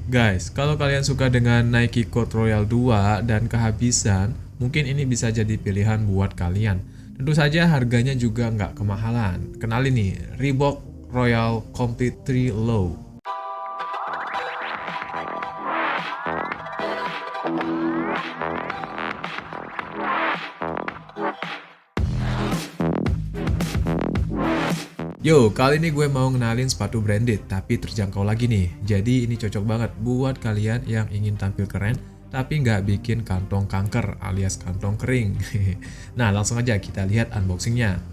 Guys, kalau kalian suka dengan Nike Court Royal 2 dan kehabisan, mungkin ini bisa jadi pilihan buat kalian. Tentu saja harganya juga nggak kemahalan. Kenalin nih, Reebok Royal Complete 3 Low. Yo, kali ini gue mau ngenalin sepatu branded tapi terjangkau lagi nih. Jadi ini cocok banget buat kalian yang ingin tampil keren tapi nggak bikin kantong kanker alias kantong kering. Nah, langsung aja kita lihat unboxingnya.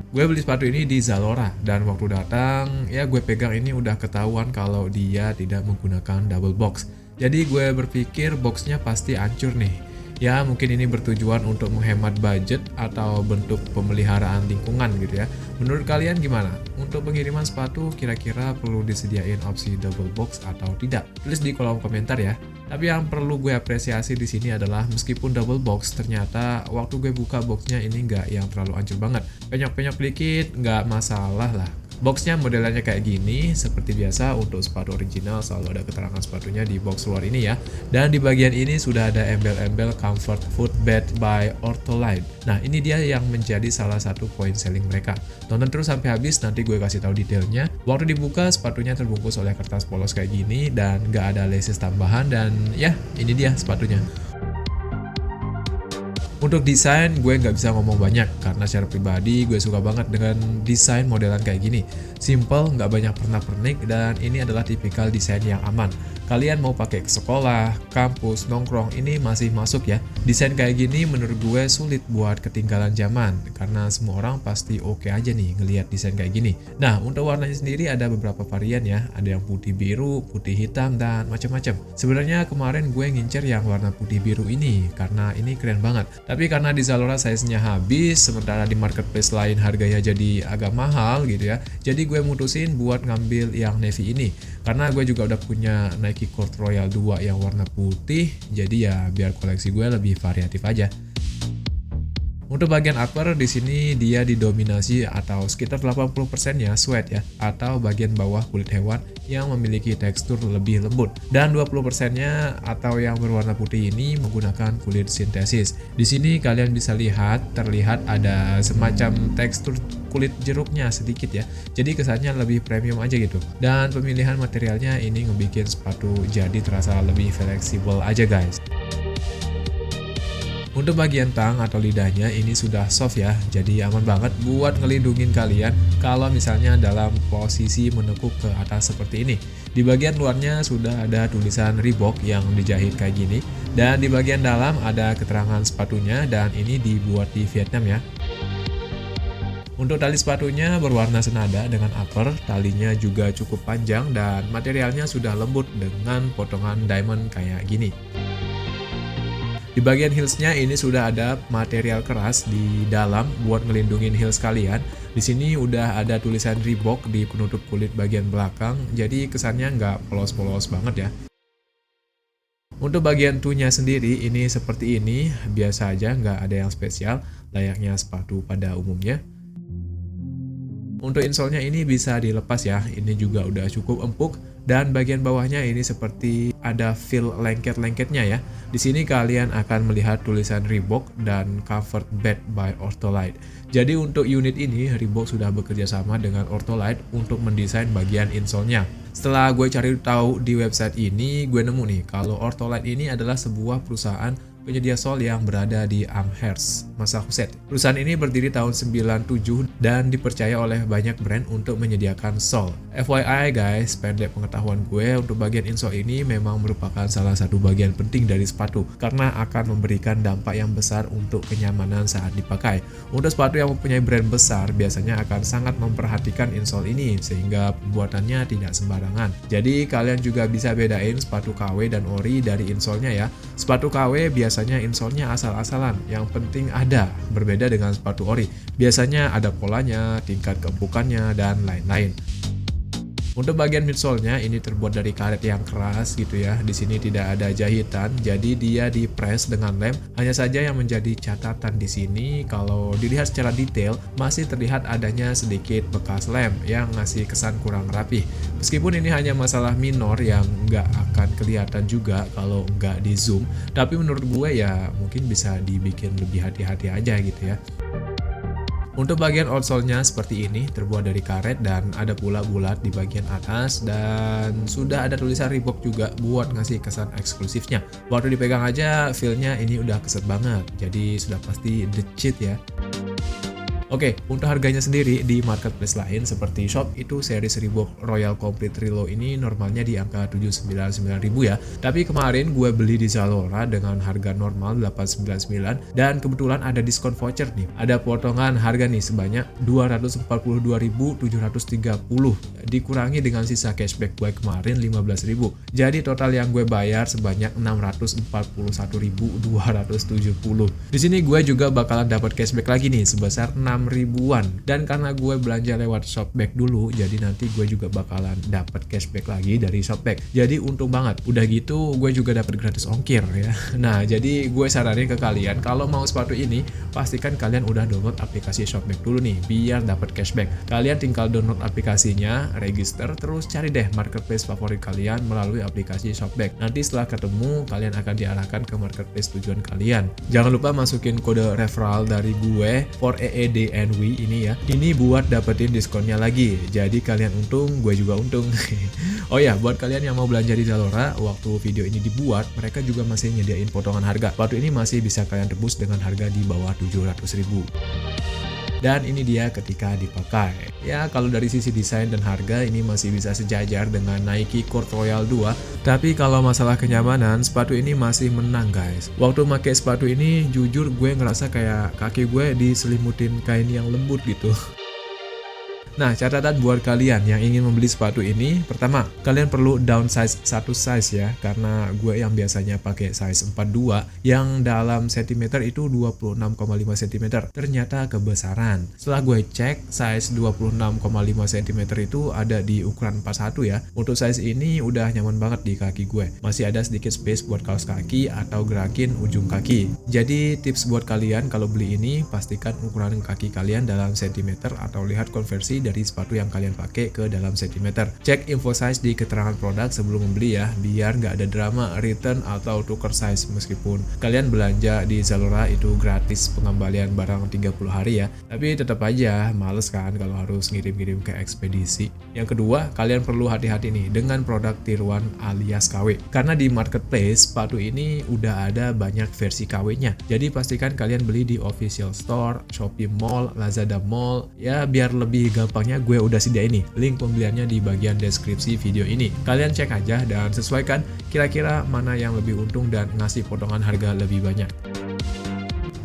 Gue beli sepatu ini di Zalora dan waktu datang ya gue pegang ini udah ketahuan kalau dia tidak menggunakan double box. Jadi gue berpikir boxnya pasti hancur nih. Ya mungkin ini bertujuan untuk menghemat budget atau bentuk pemeliharaan lingkungan gitu ya. Menurut kalian gimana? Untuk pengiriman sepatu kira-kira perlu disediain opsi double box atau tidak? Tulis di kolom komentar ya. Tapi yang perlu gue apresiasi di sini adalah meskipun double box, ternyata waktu gue buka boxnya ini nggak yang terlalu hancur banget. Penyok-penyok dikit nggak masalah lah. Boxnya modelannya kayak gini, seperti biasa untuk sepatu original selalu ada keterangan sepatunya di box luar ini ya. Dan di bagian ini sudah ada embel-embel Comfort Footbed by Ortholite. Nah ini dia yang menjadi salah satu poin selling mereka. Tonton terus sampai habis, nanti gue kasih tahu detailnya. Waktu dibuka sepatunya terbungkus oleh kertas polos kayak gini dan nggak ada laces tambahan dan ya ini dia sepatunya. Untuk desain gue nggak bisa ngomong banyak karena secara pribadi gue suka banget dengan desain modelan kayak gini. Simple, nggak banyak pernak-pernik dan ini adalah tipikal desain yang aman. Kalian mau pakai ke sekolah, kampus, nongkrong ini masih masuk ya. Desain kayak gini menurut gue sulit buat ketinggalan zaman karena semua orang pasti oke aja nih ngelihat desain kayak gini. Nah untuk warnanya sendiri ada beberapa varian ya. Ada yang putih biru, putih hitam dan macam-macam. Sebenarnya kemarin gue ngincer yang warna putih biru ini karena ini keren banget. Tapi karena di Zalora size-nya habis, sementara di marketplace lain harganya jadi agak mahal gitu ya. Jadi gue mutusin buat ngambil yang navy ini. Karena gue juga udah punya Nike Court Royal 2 yang warna putih, jadi ya biar koleksi gue lebih variatif aja. Untuk bagian upper di sini dia didominasi atau sekitar 80% ya sweat ya atau bagian bawah kulit hewan yang memiliki tekstur lebih lembut dan 20%-nya atau yang berwarna putih ini menggunakan kulit sintesis. Di sini kalian bisa terlihat ada semacam tekstur kulit jeruknya sedikit ya. Jadi kesannya lebih premium aja gitu. Dan pemilihan materialnya ini ngebikin sepatu jadi terasa lebih fleksibel aja guys. Untuk bagian tang atau lidahnya ini sudah soft ya, jadi aman banget buat ngelindungin kalian kalau misalnya dalam posisi menekuk ke atas seperti ini. Di bagian luarnya sudah ada tulisan Reebok yang dijahit kayak gini, dan di bagian dalam ada keterangan sepatunya dan ini dibuat di Vietnam ya. Untuk tali sepatunya berwarna senada dengan upper, talinya juga cukup panjang dan materialnya sudah lembut dengan potongan diamond kayak gini. Di bagian heelsnya ini sudah ada material keras di dalam buat ngelindungin heels kalian. Di sini udah ada tulisan Reebok di penutup kulit bagian belakang, jadi kesannya nggak polos-polos banget ya. Untuk bagian tunya sendiri ini seperti ini, biasa aja nggak ada yang spesial, layaknya sepatu pada umumnya. Untuk insole-nya ini bisa dilepas ya, ini juga udah cukup empuk dan bagian bawahnya ini seperti ada feel lengket-lengketnya ya. Di sini kalian akan melihat tulisan Reebok dan Comfort Bed by Ortholite. Jadi untuk unit ini Reebok sudah bekerja sama dengan Ortholite untuk mendesain bagian insole-nya. Setelah gue cari tahu di website ini, gue nemu nih kalau Ortholite ini adalah sebuah perusahaan penyedia sol yang berada di Amherst, Massachusetts. Perusahaan ini berdiri tahun 97 dan dipercaya oleh banyak brand untuk menyediakan sol. FYI guys, pendek pengetahuan gue, untuk bagian insole ini memang merupakan salah satu bagian penting dari sepatu karena akan memberikan dampak yang besar untuk kenyamanan saat dipakai. Untuk sepatu yang mempunyai brand besar biasanya akan sangat memperhatikan insole ini sehingga pembuatannya tidak sembarangan. Jadi kalian juga bisa bedain sepatu KW dan ori dari insole-nya ya. Sepatu KW biasanya insole-nya asal-asalan, yang penting ada, berbeda dengan sepatu ori. Biasanya ada polanya, tingkat keempukannya, dan lain-lain. Untuk bagian midsole-nya ini terbuat dari karet yang keras gitu ya. Di sini tidak ada jahitan, jadi dia di-press dengan lem. Hanya saja yang menjadi catatan di sini kalau dilihat secara detail masih terlihat adanya sedikit bekas lem yang ngasih kesan kurang rapi. Meskipun ini hanya masalah minor yang nggak akan kelihatan juga kalau nggak di zoom, tapi menurut gue ya mungkin bisa dibikin lebih hati-hati aja gitu ya. Untuk bagian outsole-nya seperti ini, terbuat dari karet dan ada pula bulat di bagian atas dan sudah ada tulisan Reebok juga buat ngasih kesan eksklusifnya. Waktu dipegang aja feel-nya ini udah keset banget, jadi sudah pasti the cheat ya. Oke, untuk harganya sendiri di marketplace lain seperti Shop itu series Reebok Royal Complete Reload ini normalnya di angka 799.000 ya. Tapi kemarin gue beli di Zalora dengan harga normal 899 dan kebetulan ada diskon voucher nih. Ada potongan harga nih sebanyak 242.730 dikurangi dengan sisa cashback gue kemarin 15.000. Jadi total yang gue bayar sebanyak 641.270. Di sini gue juga bakalan dapat cashback lagi nih sebesar 6.000-an, dan karena gue belanja lewat Shopback dulu jadi nanti gue juga bakalan dapat cashback lagi dari Shopback, jadi untung banget. Udah gitu gue juga dapat gratis ongkir ya. Nah jadi gue saranin ke kalian kalau mau sepatu ini pastikan kalian udah download aplikasi Shopback dulu nih biar dapat cashback. Kalian tinggal download aplikasinya, register, terus cari deh marketplace favorit kalian melalui aplikasi Shopback. Nanti setelah ketemu kalian akan diarahkan ke marketplace tujuan kalian. Jangan lupa masukin kode referral dari gue for EED NW ini ya. Ini buat dapetin diskonnya lagi. Jadi kalian untung, gue juga untung. Oh ya, buat kalian yang mau belanja di Zalora, waktu video ini dibuat, mereka juga masih nyediain potongan harga. Waktu ini masih bisa kalian tebus dengan harga di bawah 700.000. Dan ini dia ketika dipakai. Ya, kalau dari sisi desain dan harga ini masih bisa sejajar dengan Nike Court Royal 2. Tapi kalau masalah kenyamanan, sepatu ini masih menang guys. Waktu pakai sepatu ini, jujur gue ngerasa kayak kaki gue diselimutin kain yang lembut gitu. Nah, catatan buat kalian yang ingin membeli sepatu ini, pertama, kalian perlu downsize satu size ya, karena gue yang biasanya pakai size 42, yang dalam sentimeter itu 26,5 cm, ternyata kebesaran. Setelah gue cek, size 26,5 cm itu ada di ukuran 41 ya. Untuk size ini udah nyaman banget di kaki gue. Masih ada sedikit space buat kaos kaki atau gerakin ujung kaki. Jadi tips buat kalian kalau beli ini, pastikan ukuran kaki kalian dalam sentimeter atau lihat konversi dari sepatu yang kalian pakai ke dalam sentimeter. Cek info size di keterangan produk sebelum membeli ya, biar nggak ada drama return atau tuker size. Meskipun kalian belanja di Zalora itu gratis pengembalian barang 30 hari ya, tapi tetap aja males kan kalau harus ngirim-ngirim ke ekspedisi. Yang kedua, kalian perlu hati-hati nih dengan produk tiruan alias KW, karena di marketplace sepatu ini udah ada banyak versi KW-nya. Jadi pastikan kalian beli di official store, Shopee Mall, Lazada Mall ya, biar lebih gampangnya gue udah sediain nih link pembeliannya di bagian deskripsi video ini. Kalian cek aja dan sesuaikan kira-kira mana yang lebih untung dan ngasih potongan harga lebih banyak.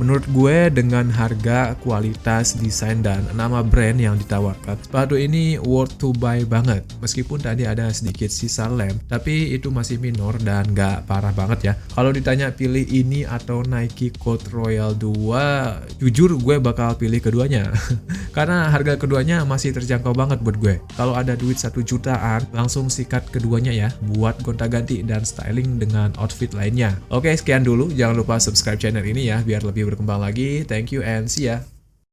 Menurut gue dengan harga, kualitas, desain, dan nama brand yang ditawarkan, sepatu ini worth to buy banget. Meskipun tadi ada sedikit sisa lem, tapi itu masih minor dan gak parah banget ya. Kalau ditanya pilih ini atau Nike Court Royal 2, jujur gue bakal pilih keduanya. Karena harga keduanya masih terjangkau banget buat gue. Kalau ada duit 1 jutaan, langsung sikat keduanya ya, buat gonta-ganti dan styling dengan outfit lainnya. Oke, sekian dulu. Jangan lupa subscribe channel ini ya, biar lebih berkembang lagi. Thank you and see ya.